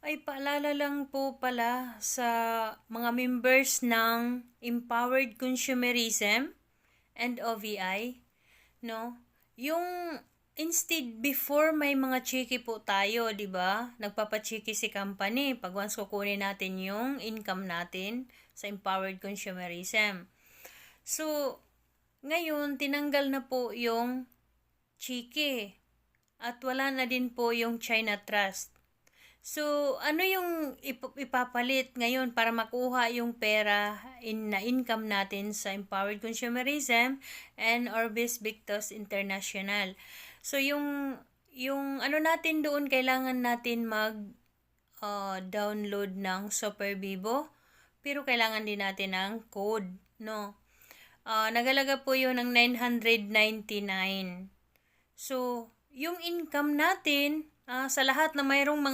Ay, paalala lang po pala sa mga members ng Empowered Consumerism and OVI, no? Yung instead before may mga chiki po tayo, 'di ba? Nagpapachiki si company pag once kukunin natin yung income natin sa Empowered Consumerism. So, ngayon tinanggal na po yung chiki at wala na din po yung China Trust. So, ano yung ipapalit ngayon para makuha yung pera na income natin sa Empowered Consumerism and Orbis Victos International? So, yung ano natin doon, kailangan natin download ng Super Vivo, pero kailangan din natin ng code, no? Nagalaga po yun ng 999. So, yung income natin, sa lahat na mayroong mga